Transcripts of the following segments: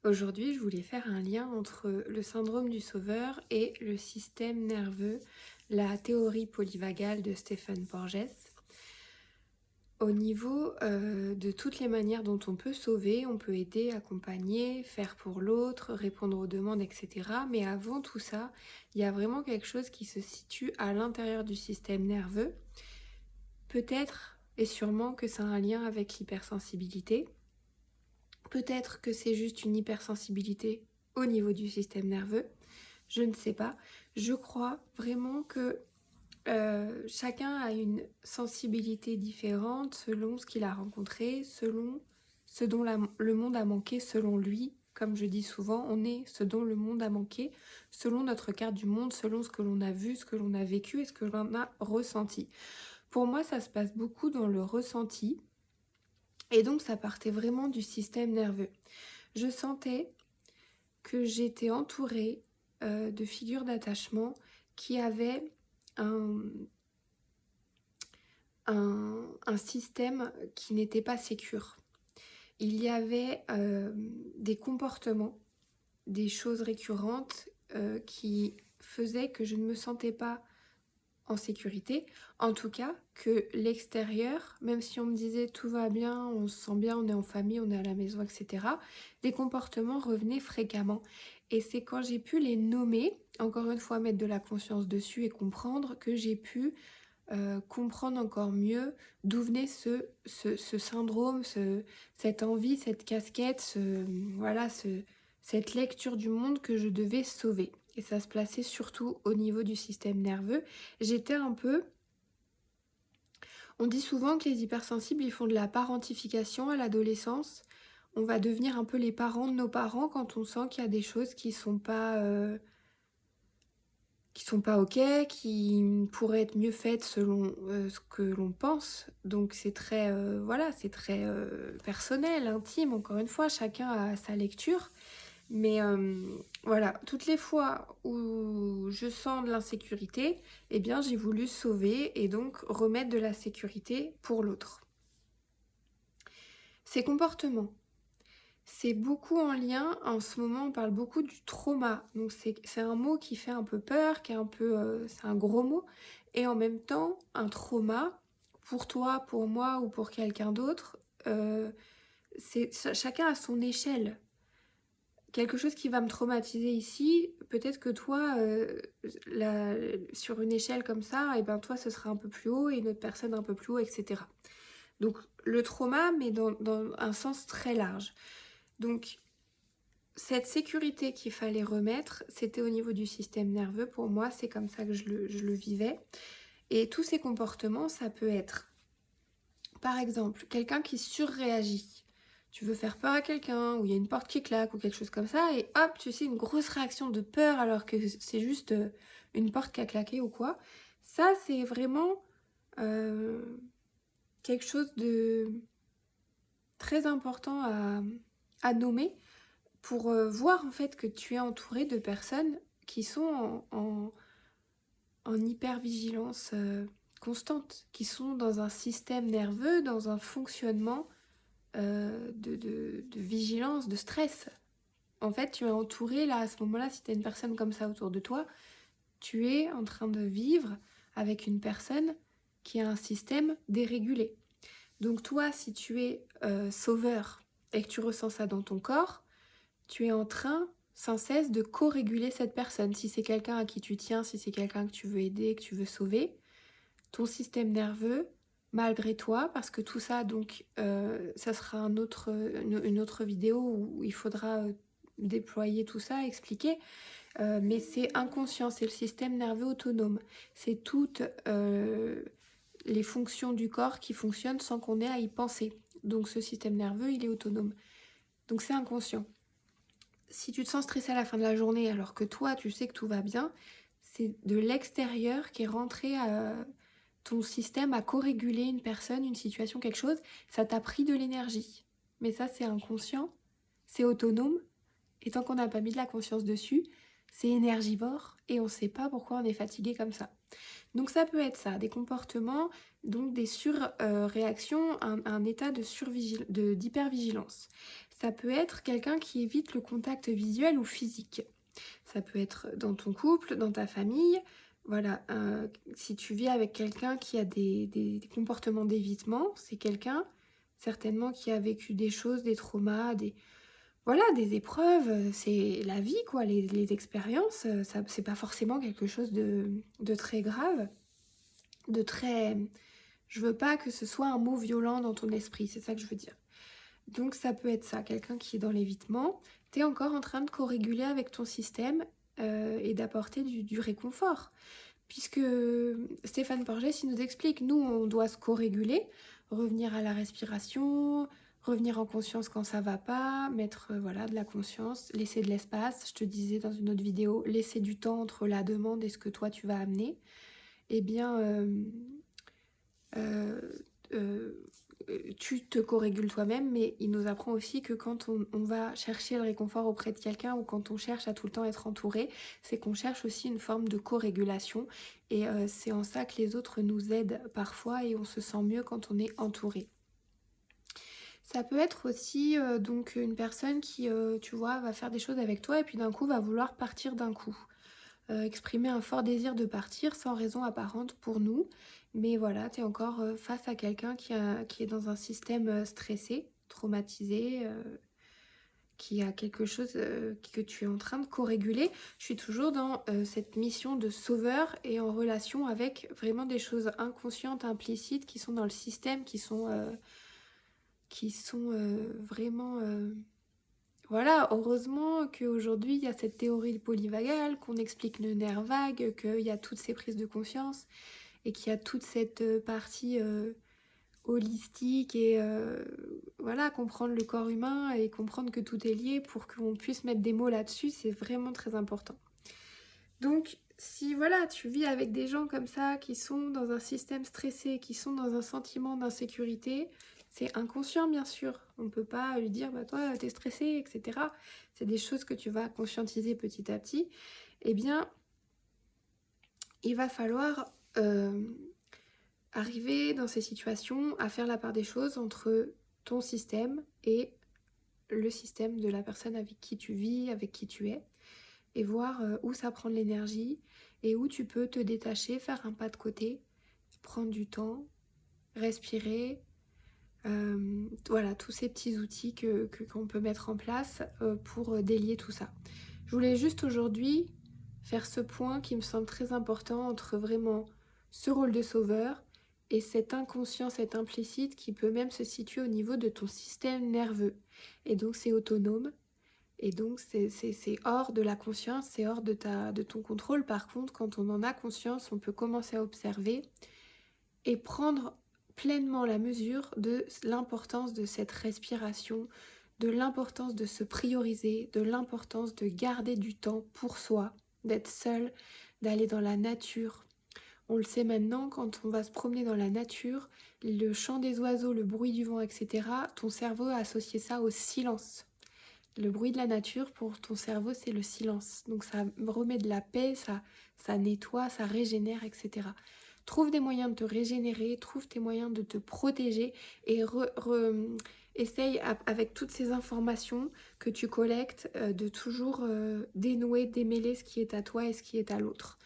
Aujourd'hui, je voulais faire un lien entre le syndrome du sauveur et le système nerveux, la théorie polyvagale de Stephen Porges. Au niveau de toutes les manières dont on peut sauver, on peut aider, accompagner, faire pour l'autre, répondre aux demandes, etc. Mais avant tout ça, il y a vraiment quelque chose qui se situe à l'intérieur du système nerveux. Peut-être et sûrement que ça a un lien avec l'hypersensibilité. Peut-être que c'est juste une hypersensibilité au niveau du système nerveux. Je ne sais pas. Je crois vraiment que chacun a une sensibilité différente selon ce qu'il a rencontré, selon ce dont le monde a manqué selon lui. Comme je dis souvent, on est ce dont le monde a manqué, selon notre carte du monde, selon ce que l'on a vu, ce que l'on a vécu et ce que l'on a ressenti. Pour moi, ça se passe beaucoup dans le ressenti, et donc ça partait vraiment du système nerveux. Je sentais que j'étais entourée de figures d'attachement qui avaient un, un système qui n'était pas sécure. Il y avait des comportements, des choses récurrentes qui faisaient que je ne me sentais pas en sécurité. En tout cas, que l'extérieur, même si on me disait tout va bien, on se sent bien, on est en famille, on est à la maison, etc., des comportements revenaient fréquemment. Et c'est quand j'ai pu les nommer, encore une fois mettre de la conscience dessus et comprendre, que j'ai pu comprendre encore mieux d'où venait ce syndrome, cette envie, cette casquette, cette lecture du monde que je devais sauver. Et ça se plaçait surtout au niveau du système nerveux. J'étais un peu... On dit souvent que les hypersensibles, ils font de la parentification à l'adolescence. On va devenir un peu les parents de nos parents quand on sent qu'il y a des choses qui sont pas ok, qui pourraient être mieux faites selon ce que l'on pense. Donc c'est très, c'est très personnel, intime, encore une fois, chacun a sa lecture. Mais voilà, toutes les fois où je sens de l'insécurité, eh bien j'ai voulu sauver et donc remettre de la sécurité pour l'autre. Ces comportements, c'est beaucoup en lien, en ce moment on parle beaucoup du trauma, donc c'est un mot qui fait un peu peur, qui est un peu, c'est un gros mot, et en même temps un trauma, pour toi, pour moi ou pour quelqu'un d'autre, chacun à son échelle. Quelque chose qui va me traumatiser ici, peut-être que toi, sur une échelle comme ça, et ben toi ce sera un peu plus haut et une autre personne un peu plus haut, etc. Donc le trauma, mais dans un sens très large. Donc cette sécurité qu'il fallait remettre, c'était au niveau du système nerveux. Pour moi, c'est comme ça que je le vivais. Et tous ces comportements, ça peut être, par exemple, quelqu'un qui surréagit. Tu veux faire peur à quelqu'un, ou il y a une porte qui claque, ou quelque chose comme ça, et hop, tu sais, une grosse réaction de peur alors que c'est juste une porte qui a claqué ou quoi. Ça, c'est vraiment quelque chose de très important à nommer pour voir en fait que tu es entouré de personnes qui sont en hypervigilance constante, qui sont dans un système nerveux, dans un fonctionnement de vigilance, de stress. En fait, tu es entouré, là, à ce moment-là, si tu as une personne comme ça autour de toi, tu es en train de vivre avec une personne qui a un système dérégulé. Donc toi, si tu es sauveur et que tu ressens ça dans ton corps, tu es en train sans cesse de co-réguler cette personne. Si c'est quelqu'un à qui tu tiens, si c'est quelqu'un que tu veux aider, que tu veux sauver, ton système nerveux, malgré toi, parce que tout ça, donc, ça sera une autre vidéo où il faudra déployer tout ça, expliquer, mais c'est inconscient, c'est le système nerveux autonome. C'est toutes les fonctions du corps qui fonctionnent sans qu'on ait à y penser. Donc ce système nerveux, il est autonome. Donc c'est inconscient. Si tu te sens stressé à la fin de la journée alors que toi, tu sais que tout va bien, c'est de l'extérieur qui est rentré à ton système à co-réguler une personne, une situation, quelque chose. Ça t'a pris de l'énergie. Mais ça, c'est inconscient, c'est autonome. Et tant qu'on n'a pas mis de la conscience dessus, c'est énergivore et on ne sait pas pourquoi on est fatigué comme ça. Donc ça peut être ça, des comportements, donc des surréactions, un état d'hypervigilance. Ça peut être quelqu'un qui évite le contact visuel ou physique. Ça peut être dans ton couple, dans ta famille. Voilà, si tu vis avec quelqu'un qui a des comportements d'évitement, c'est quelqu'un certainement qui a vécu des choses, des traumas, voilà, des épreuves. C'est la vie, quoi, les expériences. Ça, c'est pas forcément quelque chose de très grave, de très... Je veux pas que ce soit un mot violent dans ton esprit, c'est ça que je veux dire. Donc ça peut être ça, quelqu'un qui est dans l'évitement. Tu es encore en train de co-réguler avec ton système et d'apporter du réconfort. Puisque Stéphane Porges, il nous explique, nous, on doit se co-réguler, revenir à la respiration, revenir en conscience quand ça va pas, mettre voilà, de la conscience, laisser de l'espace. Je te disais dans une autre vidéo, laisser du temps entre la demande et ce que toi tu vas amener. Eh bien, euh, euh, tu te co-régules toi-même, mais il nous apprend aussi que quand on va chercher le réconfort auprès de quelqu'un ou quand on cherche à tout le temps être entouré, c'est qu'on cherche aussi une forme de co-régulation et c'est en ça que les autres nous aident parfois et on se sent mieux quand on est entouré. Ça peut être aussi donc une personne qui, tu vois, va faire des choses avec toi et puis d'un coup va vouloir partir d'un coup. Exprimer un fort désir de partir sans raison apparente pour nous. Mais voilà, tu es encore face à quelqu'un qui est dans un système stressé, traumatisé, qui a quelque chose que tu es en train de co-réguler. Je suis toujours dans cette mission de sauveur et en relation avec vraiment des choses inconscientes, implicites, qui sont dans le système, qui sont vraiment... Voilà, heureusement qu'aujourd'hui il y a cette théorie polyvagale, qu'on explique le nerf vague, qu'il y a toutes ces prises de conscience et qu'il y a toute cette partie holistique et voilà, comprendre le corps humain et comprendre que tout est lié pour qu'on puisse mettre des mots là-dessus, c'est vraiment très important. Donc, si voilà, tu vis avec des gens comme ça qui sont dans un système stressé, qui sont dans un sentiment d'insécurité, c'est inconscient bien sûr. On ne peut pas lui dire bah toi t'es stressé, etc. C'est des choses que tu vas conscientiser petit à petit. Eh bien, il va falloir arriver dans ces situations à faire la part des choses entre ton système et le système de la personne avec qui tu vis, avec qui tu es, et voir où ça prend de l'énergie et où tu peux te détacher, faire un pas de côté, prendre du temps, respirer. Voilà, tous ces petits outils qu'on peut mettre en place pour délier tout ça. Je voulais juste aujourd'hui faire ce point qui me semble très important entre vraiment ce rôle de sauveur et cet inconscient, cet implicite qui peut même se situer au niveau de ton système nerveux. Et donc c'est autonome, et donc c'est hors de la conscience, c'est hors de ton contrôle. Par contre, quand on en a conscience, on peut commencer à observer et prendre pleinement la mesure de l'importance de cette respiration, de l'importance de se prioriser, de l'importance de garder du temps pour soi, d'être seul, d'aller dans la nature. On le sait maintenant, quand on va se promener dans la nature, le chant des oiseaux, le bruit du vent, etc., ton cerveau a associé ça au silence. Le bruit de la nature, pour ton cerveau, c'est le silence. Donc ça remet de la paix, ça nettoie, ça régénère, etc. Trouve des moyens de te régénérer, trouve tes moyens de te protéger et essaye avec toutes ces informations que tu collectes de toujours dénouer, démêler ce qui est à toi et ce qui est à l'autre.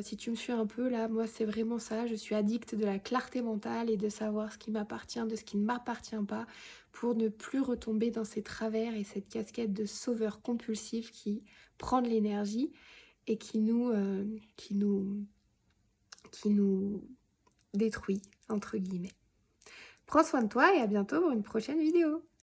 Si tu me suis un peu là, moi c'est vraiment ça, je suis addict de la clarté mentale et de savoir ce qui m'appartient, de ce qui ne m'appartient pas, pour ne plus retomber dans ces travers et cette casquette de sauveur compulsif qui prend de l'énergie et qui nous détruit, entre guillemets. Prends soin de toi et à bientôt pour une prochaine vidéo.